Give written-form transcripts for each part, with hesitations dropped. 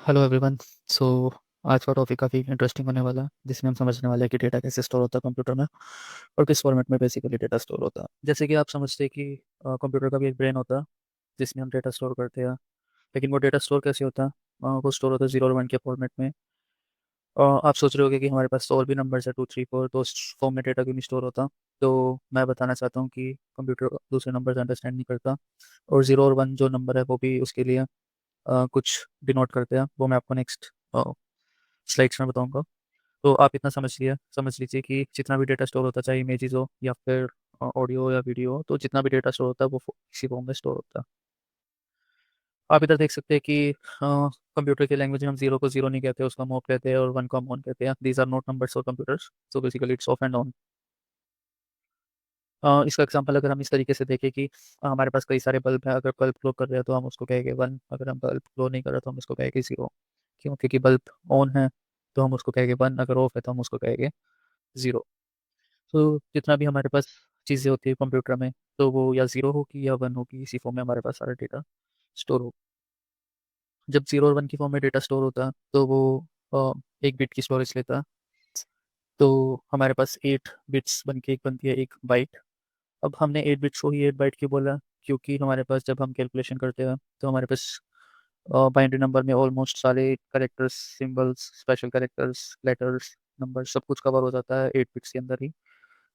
Hello everyone. सो आज का topic काफ़ी इंटरेस्टिंग होने वाला है, जिसमें हम समझने वाले हैं कि डेटा कैसे स्टोर होता है कंप्यूटर में और किस फॉर्मेट में बेसिकली डेटा स्टोर होता है। जैसे कि आप समझते हैं कि कंप्यूटर का भी एक ब्रेन होता है जिसमें हम डेटा स्टोर करते हैं। लेकिन वो डेटा स्टोर कैसे होता है? वो स्टोर होता है 0 और 1 के फॉर्मेट में। आप सोच रहे होगे कि हमारे पास तो और भी नंबर्स है 2 3 4, तो उस फॉर्म में डेटा क्यों नहीं स्टोर होता? तो मैं बताना चाहता हूँ कि कंप्यूटर दूसरे नंबर्स अंडरस्टैंड नहीं करता, और 0 और 1 जो नंबर है वो भी उसके लिए कुछ डिनोट करते हैं। वो मैं आपको नेक्स्ट स्लाइड्स में बताऊंगा। तो आप इतना समझ लीजिए कि जितना भी डेटा स्टोर होता है, चाहे इमेजेस हो या फिर ऑडियो या वीडियो हो, तो जितना भी डेटा स्टोर होता है वो किसी फॉर्म में स्टोर होता है। आप इधर देख सकते हैं कि कंप्यूटर की लैंग्वेज में हम जीरो को जीरो नहीं कहते, उसका मोड कहते हैं, और वन को हम ऑन कहते हैं। These are not numbers for computers, so basically it's off and on. इसका एग्जांपल अगर हम इस तरीके से देखें कि हमारे पास कई सारे बल्ब हैं, अगर बल्ब ग्लो कर रहे हैं तो हम उसको कहेंगे वन, अगर हम बल्ब ग्लो नहीं कर रहे तो हम उसको कहेंगे जीरो। क्यों? क्योंकि बल्ब ऑन है तो हम उसको कहेंगे वन, अगर ऑफ है तो हम उसको कहेंगे जीरो। तो जितना भी हमारे पास चीज़ें होती है कंप्यूटर में, तो वो या ज़ीरो होगी या वन होगी, इसी फॉर्म में हमारे पास सारा डेटा स्टोर हो। जब ज़ीरो और वन की फॉर्म में डेटा स्टोर होता है तो वो अ, एक बिट की स्टोरेज लेता है। तो हमारे पास 8 बिट्स बन के एक बनती है एक बाइट। अब हमने 8 बिट्स को ही 8 बाइट क्यों बोला? क्योंकि हमारे पास जब हम कैलकुलेशन करते हैं तो हमारे पास बाइनरी नंबर में ऑलमोस्ट सारे characters, symbols, special characters, letters, number सब कुछ कवर हो जाता है 8 बिट्स के अंदर ही,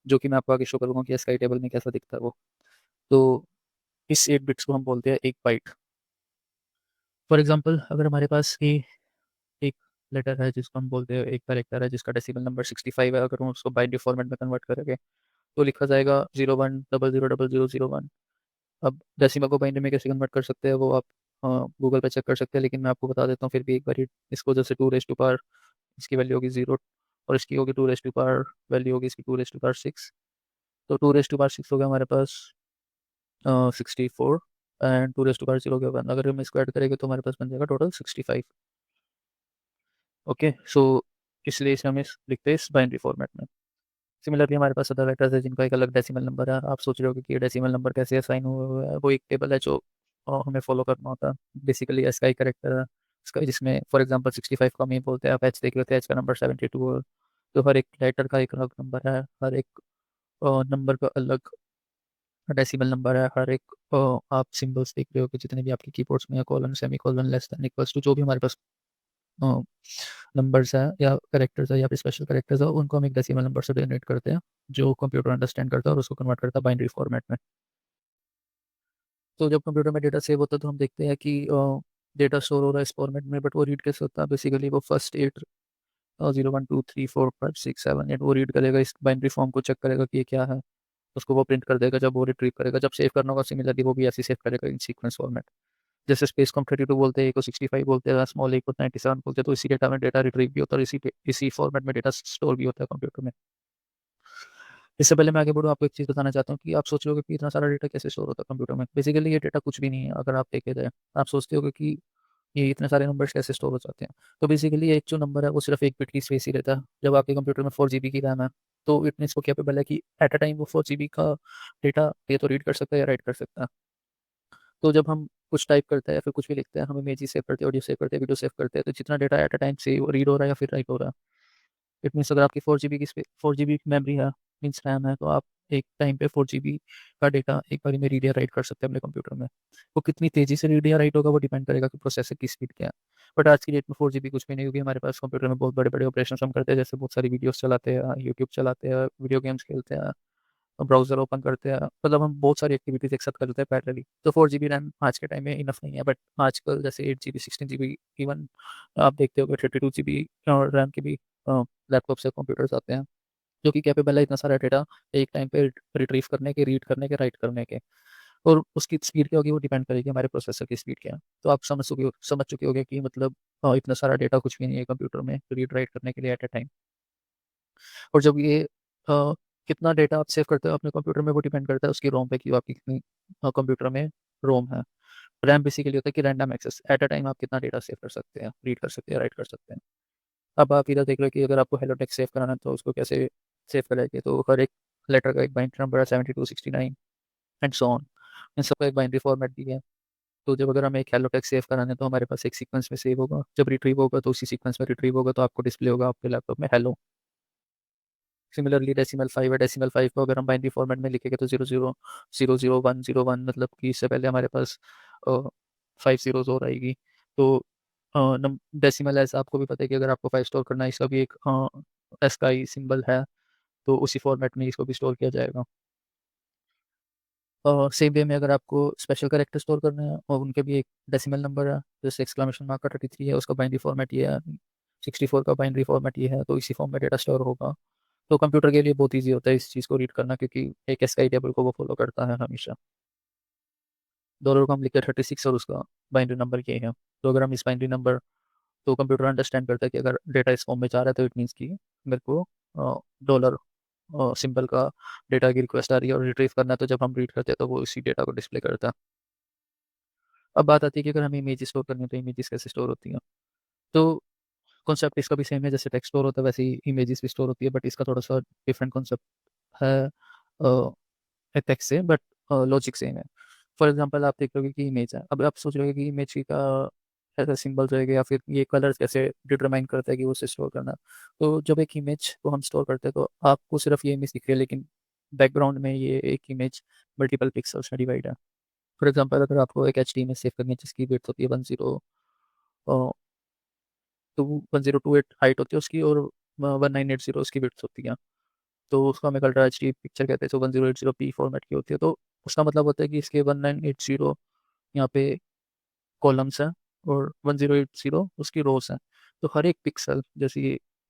जो कि मैं आपको आगे शो करूँगा कि स्काई टेबल में कैसा दिखता है वो। तो इस 8 बिट्स को हम बोलते हैं एक बाइट। फॉर एग्जांपल अगर हमारे पास ये एक लेटर है जिसको हम बोलते हैं, एक कैरेक्टर है जिसका डेसिमल नंबर 65 है, अगर हम उसको बाइनरी फॉर्मेट में कन्वर्ट करेंगे तो लिखा जाएगा 01000001। अब डेसिमल को बाइनरी में कैसे कन्वर्ट कर सकते हैं वो आप गूगल पे चेक कर सकते हैं, लेकिन मैं आपको बता देता हूँ फिर भी एक बार। इसको जैसे 2 रेज टू पावर, इसकी वैल्यू होगी जीरो, और इसकी होगी 2 रेज टू पावर, वैल्यू होगी इसकी 2 रेज टू पावर 6। तो 2 रेज टू पावर 6 हो गया हमारे पास 64, एंड 2 रेज टू पावर 0 हो गया 1। अगर हम इसको ऐड करेंगे तो हमारे पास बन जाएगा टोटल 65। ओके, सो इसलिए इसे हमें लिखते हैं इस बाइनरी फॉर्मेट में। सिमिलरली हमारे पास अदर लेटर्स है जिनका एक अलग डेसिमल नंबर है। आप सोच रहे हो कि ये डेसिमल नंबर कैसे असाइन हुआ है? वो एक टेबल है जो हमें फॉलो करना होता है। बेसिकली एस का ही करेक्टर है इसका, जिसमें फॉर एग्जांपल 65 का हम ये बोलते हैं। आप एच देख रहे होते हैं, एच का नंबर 72 है। तो हर एक लेटर का एक अलग नंबर है, हर एक नंबर का अलग डेसिमल नंबर है। हर एक आप सिंबल्स देख रहे हो कि जितने भी आपके कीबोर्ड्स में, colon, semi colon, less than, equals to, जो भी हमारे पास नंबर्स है या करेक्टर्स है या फिर स्पेशल करेक्टर्स है, उनको हम एक डेसिमल नंबर से डिनोट करते हैं, जो कंप्यूटर अंडरस्टैंड करता है और उसको कन्वर्ट करता है बाइनरी फॉर्मेट में। तो जब कंप्यूटर में डेटा सेव होता है तो हम देखते हैं कि डेटा स्टोर हो रहा है इस फॉर्मेट में, बट वो रीड कैसे होता है? बेसिकली वो फर्स्ट 8 0 1 2 3 4 5 6 7 8 वो रीड करेगा, इस बाइनरी फॉर्म को चेक करेगा कि ये क्या है, उसको वो प्रिंट कर देगा। जब वो रिट्रीव करेगा, जब सेव करना होगा सिमिलरली वो भी ऐसे सेव करेगा इन सीक्वेंस फॉर्मेट। जैसे स्पेस को हम 32 बोलते हैं, ए को 65 बोलते हैं, स्मॉल ए को 97 बोलते हैं, तो इसी डेटा में डेटा रिट्रीव भी होता है और इसी फॉर्मेट में डेटा स्टोर भी होता है कंप्यूटर में। इससे पहले मैं आगे बढ़ूँ, आपको एक चीज़ बताना चाहता हूँ कि आप सोच रहे हो कि इतना सारा डेटा कैसे स्टोर होता है कंप्यूटर में। बेसिकली ये डेटा कुछ भी नहीं है अगर आप देखे जाए। आप सोचते हो कि ये इतने सारे नंबर्स कैसे स्टोर हो जाते हैं? तो बेसिकली एक जो नंबर है वो सिर्फ एक बिट की स्पेस ही रहता है। जब आपके कंप्यूटर में 4 GB की रैम है तो इट मीन्स वो कैपेबल है कि एट अ टाइम वो 4 GB का डेटा ये तो रीड कर सकता है या राइट कर सकता है। तो जब हम कुछ टाइप करते हैं या फिर कुछ भी लिखते हैं, हम इमेज सेव करते हैं, ऑडियो सेव करते हैं, वीडियो सेव करते हैं, तो जितना डेटा एट अ टाइम से रीड हो रहा है या फिर राइट हो रहा है, इट मीन्स अगर आपकी 4 GB की 4 GB की मेमोरी है, मीन्स रैम है, तो आप एक टाइम पे 4 GB का डेटा एक बारी में रीड या राइट कर सकते हैं अपने कंप्यूटर में। वो कितनी तेजी से रीड या राइट होगा वो डिपेंड करेगा कि प्रोसेसर की स्पीड क्या है। बट आज की डेट में 4 GB कुछ भी नहीं होगी। हमारे पास कंप्यूटर में बहुत बड़े बड़े ऑपरेशन हम करते हैं, जैसे बहुत सारी वीडियोस चलाते हैं, यूट्यूब चलाते हैं, वीडियो गेम्स खेलते हैं, ब्राउजर ओपन करते हैं, मतलब हम बहुत सारी एक्टिविटीज एक साथ करते हैं पैरेलली। तो 4 GB रैम आज के टाइम में इनफ नहीं है, बट आजकल जैसे 8 GB, 16 GB, इवन आप देखते हो 32 GB रैम के भी लैपटॉप से कंप्यूटर्स आते हैं, जो कि कैपेबल है इतना सारा डेटा एक टाइम पे रिट्रीव करने के, रीड करने के, राइट करने के। और उसकी स्पीड क्या होगी वो डिपेंड करेगी हमारे प्रोसेसर की स्पीड क्या है। तो आप समझ चुके होगे कि मतलब इतना सारा डेटा कुछ भी नहीं है कंप्यूटर में रीड राइट करने के लिए एट अ टाइम। और जब ये कितना डेटा आप सेव करते हो अपने कंप्यूटर में वो डिपेंड करता है उसकी रोम पे कि आपकी कितनी कंप्यूटर में रोम है। रैम बेसिकली होता है कि random access, at a time आप कितना डेटा सेव कर सकते हैं, रीड कर सकते हैं, राइट कर सकते हैं। अब आप इधर देख रहे हो कि अगर आपको हेलो टेक्स्ट सेव कराना है तो उसको कैसे सेव करेंगे? तो हर एक लेटर का एक बाइनरी नंबर है 72, 69 एंड सो ऑन। इन सबका एक बाइनरी फॉर्मेट भी है। तो जब अगर हमें एक हेलो टेक्स्ट सेव कराना है तो हमारे पास एक सीक्वेंस में सेव होगा, जब रिट्रीव होगा तो उसी सीक्वेंस में रिट्रीव होगा, तो आपको डिस्प्ले होगा आपके लैपटॉप में हेलो। सिमिलरली डेसिमल 5 है, डेसिमल 5 को अगर हम बाइनरी फॉर्मेट में लिखेंगे तो 00 001 मतलब कि इससे पहले हमारे पास 5 zeros और आएगी। तो डेसिमल ऐसा आपको भी पता है कि अगर आपको 5 स्टोर करना है, इसका भी एक एस्काई सिंबल है, तो उसी फॉर्मेट में इसको भी स्टोर किया जाएगा। सेम वे में अगर आपको स्पेशल करेक्टर स्टोर करना है और उनके भी एक डेसिमल नंबर है, जैसे एक्सक्लेमेशन मार्क का 33 है, उसका बाइनरी फॉर्मेट ये है, 64 का बाइनरी फॉर्मेट ये है, तो इसी फॉर्म में डेटा स्टोर होगा। तो कंप्यूटर के लिए बहुत ईजी होता है इस चीज़ को रीड करना, क्योंकि एक एसक्यूएल टेबल को वो फॉलो करता है हमेशा। डॉलर को हम लिखते हैं 36 और उसका बाइनरी नंबर ये है। तो अगर हम इस बाइनरी नंबर, तो कंप्यूटर अंडरस्टैंड करता है कि अगर डेटा इस फॉर्म में जा रहा है तो इट मीन्स कि मेरे को डॉलर सिंबल का डेटा की रिक्वेस्ट आ रही है और रिट्रीव करना है, तो जब हम रीड करते हैं तो वो इसी डेटा को डिस्प्ले करता है। अब बात आती है कि अगर हमें इमेज स्टोर करनी है तो इमेजेस कैसे स्टोर होती हैं। तो कॉन्सेप्ट इसका भी सेम है, जैसे टेक्स्ट स्टोर होता है वैसे ही इमेजेस भी स्टोर होती है, बट इसका थोड़ा सा डिफरेंट कॉन्सेप्ट है टेक्स्ट से, बट लॉजिक सेम है। फॉर एग्जांपल आप देख रहे हो कि इमेज है, अब आप सोच रहे हो कि इमेज की का ऐसा सिंबल रहेगा या फिर ये कलर्स कैसे डिटरमाइन करता है कि उसे स्टोर करना। तो जब एक इमेज को हम स्टोर करते हैं तो आपको सिर्फ ये इमेज दिख रही है, लेकिन बैकग्राउंड में ये एक इमेज मल्टीपल पिक्सल्स में डिवाइड है। फॉर एग्जांपल अगर आपको एक एच डी में सेव करनी है जिसकी विड्थ होती है 1028 हाइट होती है उसकी, और 1980 उसकी विड्थ होती है, तो उसको हमें अल्ट्रा एच डी पिक्चर कहते हैं। तो 1080p फॉर्मेट की होती है, तो उसका मतलब होता है कि इसके 1980 यहाँ पे कॉलम्स हैं और 1080 उसकी रोज हैं। तो हर एक पिक्सल, जैसे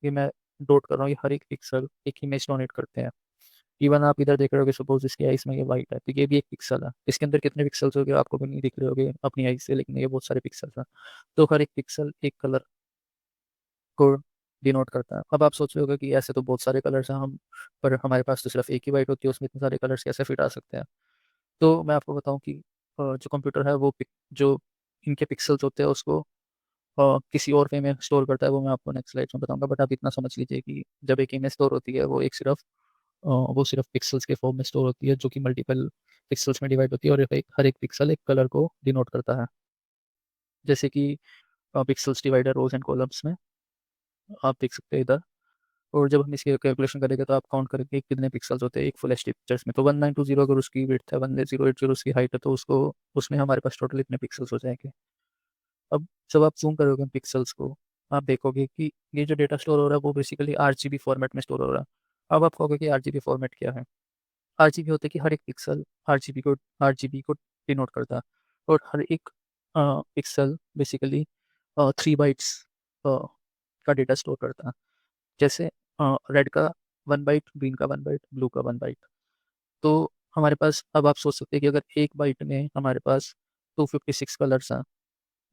ये मैं डॉट कर रहा हूँ, ये हर एक पिक्सल एक इमेज डोनेट करते हैं। इवन आप इधर देख रहे होगे, सपोज इसकी आइस में ये वाइट है, तो ये भी एक पिक्सल है। इसके अंदर कितने पिक्सल्स हो गए आपको भी नहीं दिख रहे होगे अपनी आई से, लेकिन ये बहुत सारे पिक्सल्स हैं। तो हर एक पिक्सल एक कलर को डिनोट करता है। अब आप सोच रहे होगे कि ऐसे तो बहुत सारे कलर्स हैं, हम पर हमारे पास तो सिर्फ एक ही वाइट होती है, उसमें इतने सारे कलर्स कैसे फिट आ सकते हैं। तो मैं आपको बताऊं कि जो कंप्यूटर है वो जो इनके पिक्सल्स होते हैं उसको किसी और वे में स्टोर करता है, वो मैं आपको नेक्स्ट स्लाइड में बताऊंगा। बट आप इतना समझ लीजिए कि जब एक इमेज स्टोर होती है वो एक सिर्फ वो सिर्फ पिक्सल्स के फॉर्म में स्टोर होती है, जो कि मल्टीपल पिक्सल्स में डिवाइड होती है, और हर एक पिक्सल एक कलर को डिनोट करता है। जैसे कि pixels divider rows and columns में आप देख सकते हैं इधर। और जब हम इसकी कैलकुलेशन करेंगे तो आप काउंट करेंगे कि कितने पिक्सल्स होते हैं एक फुल एचडी पिक्चर्स में। तो 1920 अगर उसकी विड्थ है, 1080 उसकी हाइट है, तो उसको उसमें हमारे पास टोटल इतने पिक्सल्स हो जाएंगे। अब जब आप जूम करोगे पिक्सल्स को, आप देखोगे कि ये जो डेटा स्टोर हो रहा है वो बेसिकली आरजीबी फॉर्मेट में स्टोर हो रहा है। अब आप कहोगे कि आरजीबी फॉर्मेट क्या है। आरजीबी होता है कि हर एक पिक्सल आरजीबी को डिनोट करता है, और हर एक पिक्सल बेसिकली 3 बाइट्स का डेटा स्टोर करता है। जैसे रेड का 1 बाइट, ग्रीन का 1 बाइट, ब्लू का 1 बाइट। तो हमारे पास, अब आप सोच सकते हैं कि अगर एक बाइट में हमारे पास 256 कलर्स हैं,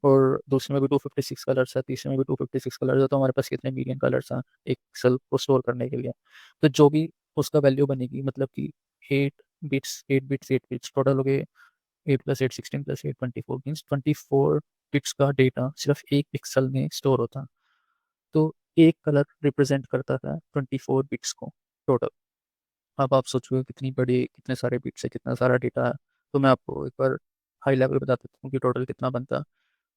और दूसरे में भी 256 कलर्स है, तीसरे में भी 256 कलर्स है, तो हमारे पास कितने मिलियन कलर्स हैं एक पिक्सल को स्टोर करने के लिए। तो जो भी उसका वैल्यू बनेगी, मतलब कि 8 बिट्स टोटल हो गए, 8 + 8 16 + 8 24 मीन्स 24 बिट्स का डेटा सिर्फ एक पिक्सल में स्टोर होता है। तो एक कलर रिप्रेजेंट करता था 24 बिट्स को टोटल। अब आप सोचोगे कितनी बड़ी, कितने सारे बिट्स है, कितना सारा डेटा है। तो मैं आपको एक बार हाई लेवल बता देता हूँ कि टोटल कितना बनता है।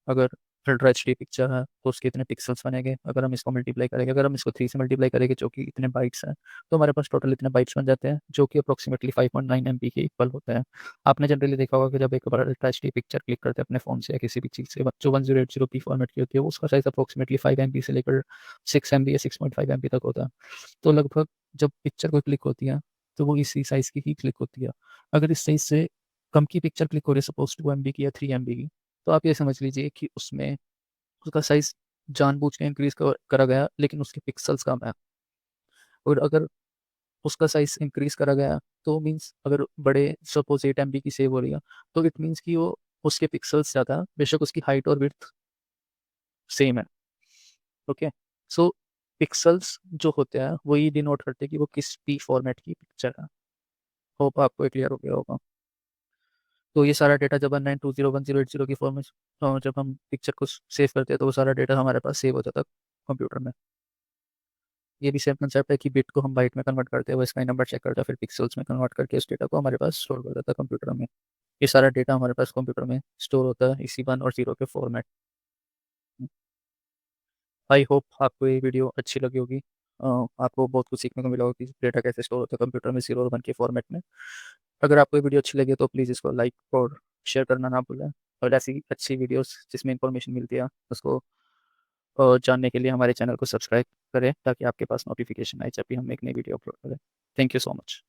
अगर अल्ट्रा एच डी पिक्चर है तो उसके इतने पिक्सल्स बनेंगे, अगर हम इसको मल्टीप्लाई करेंगे, अगर हम इसको 3 से मल्टीप्लाई करेंगे जो कि इतने बाइट्स हैं, तो हमारे पास टोटल इतने बाइट्स बन जाते हैं, जो कि अप्रोक्सीमेटली 5.9 MB के इक्वल होते हैं। आपने जनरली देखा होगा कि जब एक बार ultra H D picture click करते हैं अपने फ़ोन से या किसी भी चीज़ से, जो 1080p फॉर्मेट की होती है, वो उसका साइज अप्रोक्सीमेटली 5 MB से लेकर 6 MB या 6.5 MB तक होता है। तो लगभग जब पिक्चर कोई क्लिक होती है तो वो इसी साइज़ की ही क्लिक होती है। अगर इस साइज़ से कम की पिक्चर क्लिक हो रही है, सपोज 2 MB की या 3 MB की, तो आप ये समझ लीजिए कि उसमें उसका साइज जानबूझ के इंक्रीज करा गया, लेकिन उसके पिक्सल्स कम है। और अगर उसका साइज इंक्रीज करा गया तो मीन्स अगर बड़े सपोज 8 MB की सेव हो रही है, तो इट मीन्स कि वो उसके पिक्सल्स ज़्यादा है, बेशक उसकी हाइट और विड्थ सेम है। ओके, सो पिक्सल्स जो होते हैं वही डिनोट करते हैं कि वो किस पी फॉर्मेट की पिक्चर है। होप आपको क्लियर हो गया होगा। तो ये सारा डेटा जब 1920 1080 की फॉर्म में जब हम पिक्चर को सेव करते हैं तो वो सारा डेटा हमारे पास सेव हो जाता है कंप्यूटर में। ये भी सेम कंसेप्ट है कि बिट को हम बाइट में कन्वर्ट करते हैं, वो इसका नंबर चेक करता है, फिर पिक्सल्स में कन्वर्ट करके इस डेटा को हमारे पास स्टोर कर देता है कंप्यूटर में। ये सारा डेटा हमारे पास कंप्यूटर में स्टोर होता है इसी 1 और 0 के फॉर्मेट। आई होप आपको ये वीडियो अच्छी लगी होगी। आपको बहुत कुछ सीखने को मिला होगा कि डेटा कैसे स्टोर होता है कंप्यूटर में 0 और 1 के फॉर्मेट में। अगर आपको ये वीडियो अच्छी लगी तो प्लीज़ इसको लाइक और शेयर करना ना भूलें, और ऐसी अच्छी वीडियोस जिसमें इंफॉर्मेशन मिलती है उसको जानने के लिए हमारे चैनल को सब्सक्राइब करें ताकि आपके पास नोटिफिकेशन आए जब भी हम एक नई वीडियो अपलोड करें। Thank you so much.